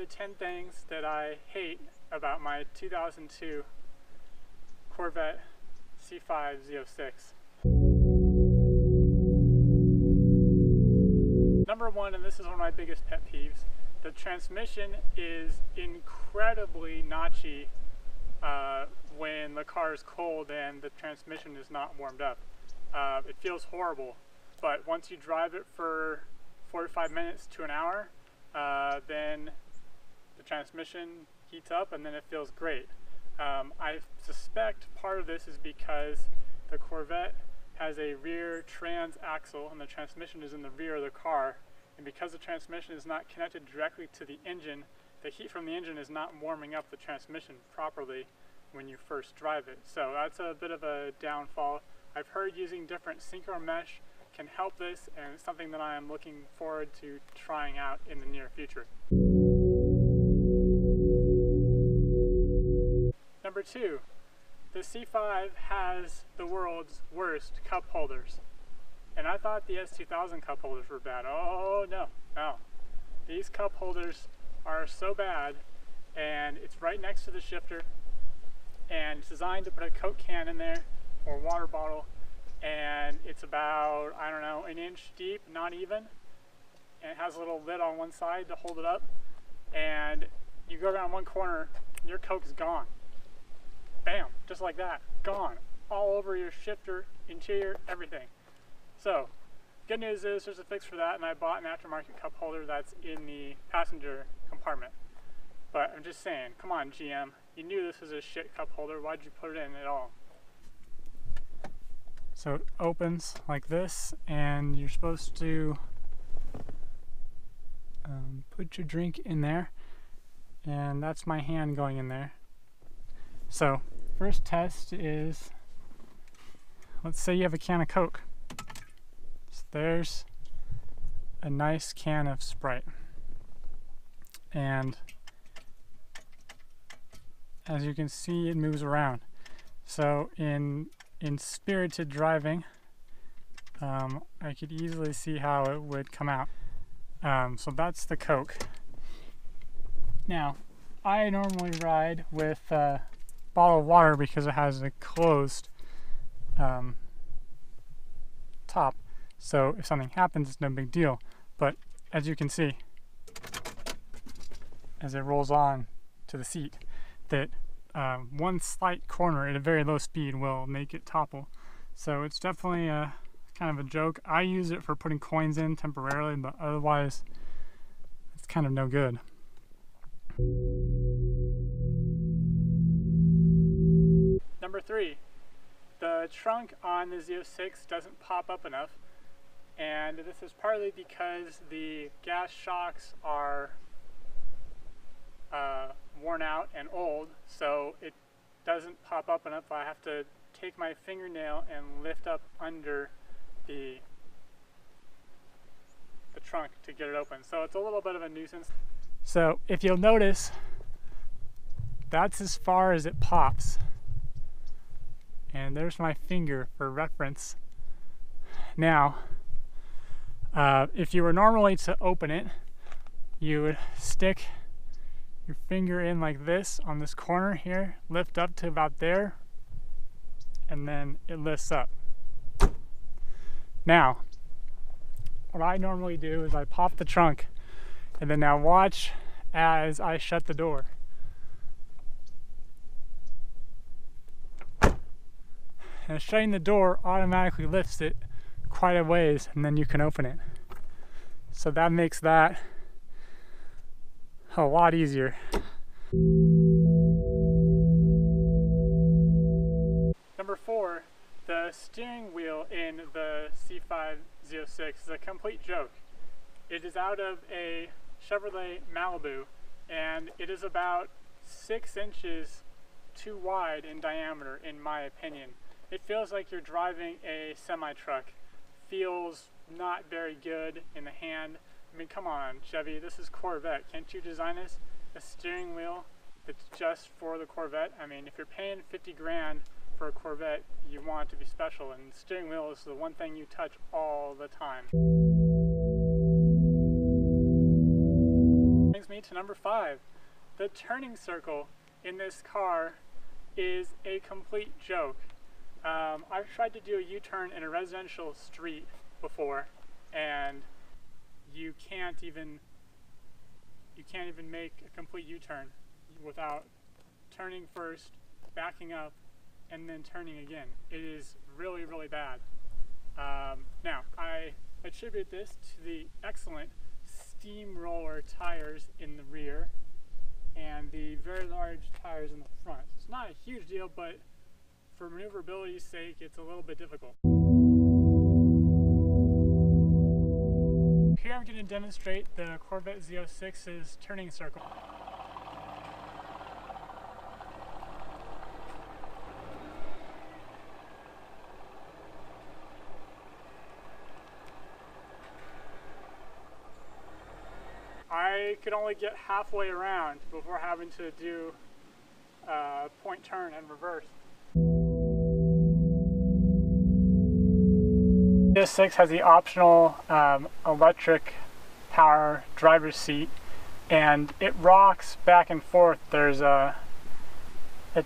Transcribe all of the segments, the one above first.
10 things that I hate about my 2002 Corvette Z06. Number one, and this is one of my biggest pet peeves, the transmission is incredibly notchy when the car is cold and the transmission is not warmed up. It feels horrible, but once you drive it for 45 minutes to an hour, then the transmission heats up and then it feels great. I suspect part of this is because the Corvette has a rear trans axle and the transmission is in the rear of the car, and because the transmission is not connected directly to the engine, the heat from the engine is not warming up the transmission properly when you first drive it. So that's a bit of a downfall. I've heard using different synchro mesh can help this, and it's something that I am looking forward to trying out in the near future. Number two, the C5 has the world's worst cup holders. And I thought the S2000 cup holders were bad. Oh no, no. These cup holders are so bad, and it's right next to the shifter, and it's designed to put a Coke can in there or a water bottle, and it's about, I don't know, an inch deep, not even, and it has a little lid on one side to hold it up, and you go around one corner, your Coke is gone. Bam, just like that, gone, all over your shifter, interior, everything. So, good news is there's a fix for that, and I bought an aftermarket cup holder that's in the passenger compartment. But I'm just saying, come on GM, you knew this was a shit cup holder, why'd you put it in at all? So it opens like this, and you're supposed to put your drink in there, and that's my hand going in there. So first test is, let's say you have a can of Coke. So there's a nice can of Sprite, and as you can see, it moves around. So in spirited driving, I could easily see how it would come out. So that's the Coke. Now, I normally ride with a bottle of water because it has a closed top. So if something happens, it's no big deal. But as you can see, as it rolls on to the seat, that one slight corner at a very low speed will make it topple. So it's definitely a kind of a joke. I use it for putting coins in temporarily, but otherwise it's kind of no good. Number three, the trunk on the Z06 doesn't pop up enough, and this is partly because the gas shocks are worn out and old, so it doesn't pop up enough. I have to take my fingernail and lift up under the trunk to get it open. So it's a little bit of a nuisance. So if you'll notice, that's as far as it pops. And there's my finger for reference. Now, if you were normally to open it, you would stick your finger in like this on this corner here, lift up to about there, and then it lifts up. Now, what I normally do is I pop the trunk, and then now watch as I shut the door. And shutting the door automatically lifts it quite a ways, and then you can open it. So that makes that a lot easier. Number four, the steering wheel in the C506 is a complete joke. It is out of a Chevrolet Malibu, and it is about 6 inches too wide in diameter, in my opinion. It feels like you're driving a semi-truck. Feels not very good in the hand. I mean, come on, Chevy, this is Corvette. Can't you design this a steering wheel that's just for the Corvette? I mean, if you're paying 50 grand for a Corvette, you want it to be special, and the steering wheel is the one thing you touch all the time. Brings me me to number 5. The turning circle in this car is a complete joke. I've tried to do a U-turn in a residential street before, and you can't even make a complete U-turn without turning first, backing up, and then turning again. It is really, really bad. Now, I attribute this to the excellent steamroller tires in the rear and the very large tires in the front. It's not a huge deal, but for maneuverability's sake, it's a little bit difficult. Here I'm going to demonstrate the Corvette Z06's turning circle. I could only get halfway around before having to do a point turn and reverse. Z06 has the optional electric power driver's seat, and it rocks back and forth. There's a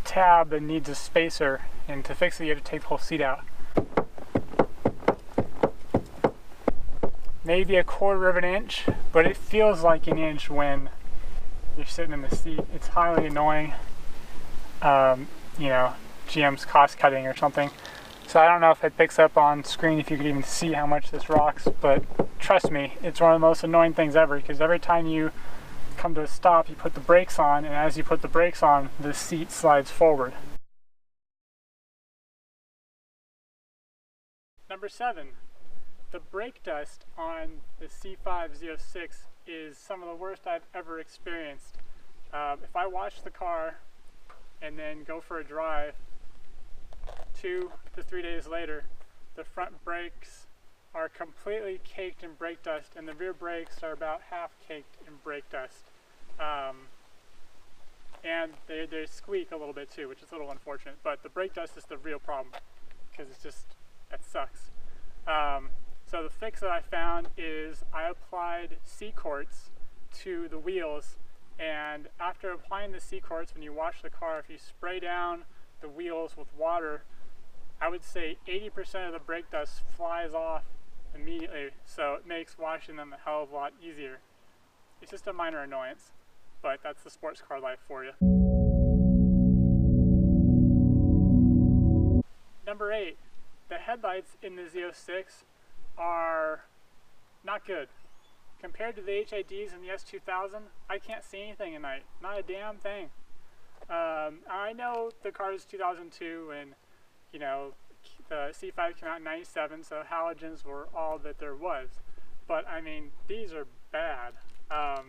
tab that needs a spacer, and to fix it you have to take the whole seat out. Maybe a quarter of an inch, but it feels like an inch when you're sitting in the seat. It's highly annoying. You know, GM's cost cutting or something. So I don't know if it picks up on screen if you could even see how much this rocks, but trust me, it's one of the most annoying things ever, because every time you come to a stop, you put the brakes on, and as you put the brakes on, the seat slides forward. Number 7. The brake dust on the C5 Z06 is some of the worst I've ever experienced. If I wash the car and then go for a drive, 2 to 3 days later, the front brakes are completely caked in brake dust, and the rear brakes are about half caked in brake dust. And they squeak a little bit too, which is a little unfortunate, but the brake dust is the real problem, because it sucks. So the fix that I found is I applied C-quartz to the wheels, and after applying the C-quartz, when you wash the car, if you spray down the wheels with water, I would say 80% of the brake dust flies off immediately, so it makes washing them a hell of a lot easier. It's just a minor annoyance, but that's the sports car life for you. Number 8, the headlights in the Z06 are not good. Compared to the HIDs in the S2000, I can't see anything at night. Not a damn thing. I know the car is 2002, and you know the C5 came out in '97, so halogens were all that there was. But I mean, these are bad.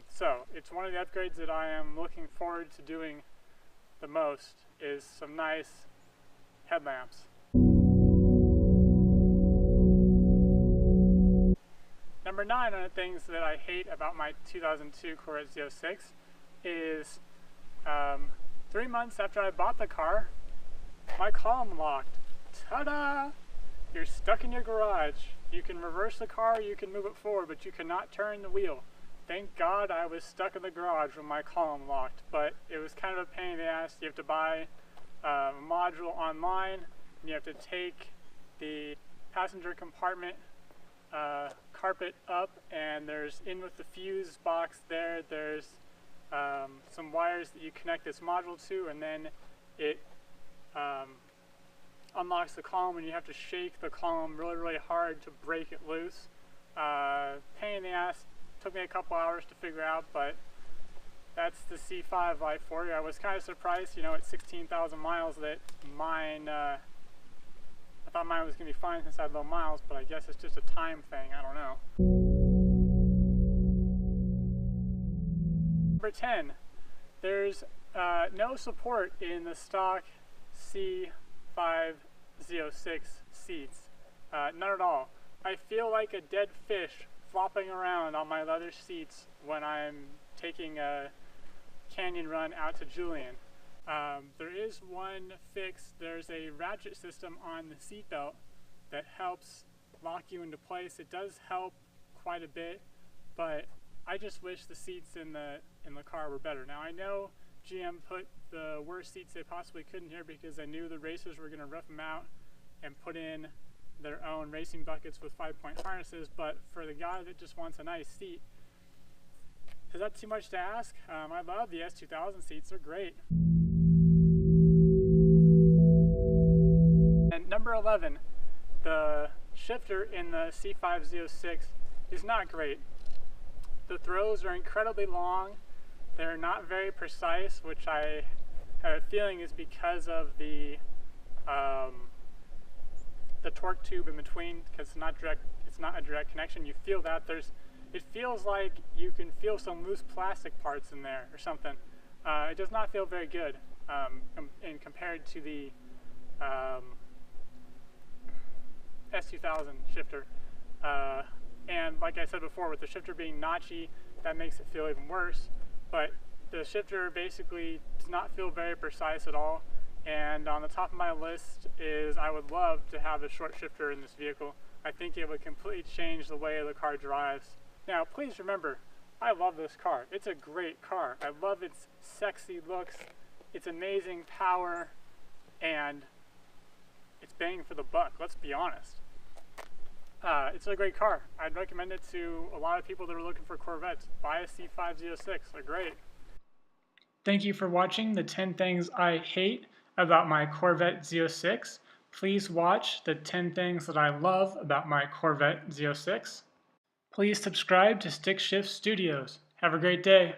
So it's one of the upgrades that I am looking forward to doing the most, is some nice headlamps. Number 9 on the things that I hate about my 2002 Corvette Z06 is 3 months after I bought the car, my column locked. Ta-da! You're stuck in your garage. You can reverse the car, you can move it forward, but you cannot turn the wheel. Thank God I was stuck in the garage when my column locked, but it was kind of a pain in the ass. You have to buy a module online, and you have to take the passenger compartment carpet up, and there's in with the fuse box there's some wires that you connect this module to, and then it unlocks the column, and you have to shake the column really, really hard to break it loose. Pain in the ass. Took me a couple hours to figure out, but that's the C5 life for you. I was kind of surprised, you know, at 16,000 miles that mine, I thought mine was going to be fine since I had low miles, but I guess it's just a time thing, I don't know. Number 10, there's no support in the stock C5 Z06 seats, none at all. I feel like a dead fish flopping around on my leather seats when I'm taking a canyon run out to Julian. There is one fix. There's a ratchet system on the seatbelt that helps lock you into place. It does help quite a bit, but I just wish the seats in the car were better. Now I know GM put the worst seats they possibly could in here because they knew the racers were going to rough them out and put in their own racing buckets with 5-point harnesses, but for the guy that just wants a nice seat, is that too much to ask? I love the S2000 seats, they're great. And number 11, the shifter in the C506 is not great. The throws are incredibly long, they're not very precise, which I have a feeling is because of the torque tube in between, because it's not a direct connection. You feel that it feels like you can feel some loose plastic parts in there or something. It does not feel very good compared to the S2000 shifter. And like I said before, with the shifter being notchy, that makes it feel even worse. But the shifter basically does not feel very precise at all. And on the top of my list is I would love to have a short shifter in this vehicle. I think it would completely change the way the car drives. Now, please remember, I love this car. It's a great car. I love its sexy looks, its amazing power, and it's bang for the buck, let's be honest. It's a great car. I'd recommend it to a lot of people that are looking for Corvettes. Buy a C506, they're great. Thank you for watching the 10 things I hate about my Corvette Z06. Please watch the 10 things that I love about my Corvette Z06. Please subscribe to StickShiftStudios. Have a great day.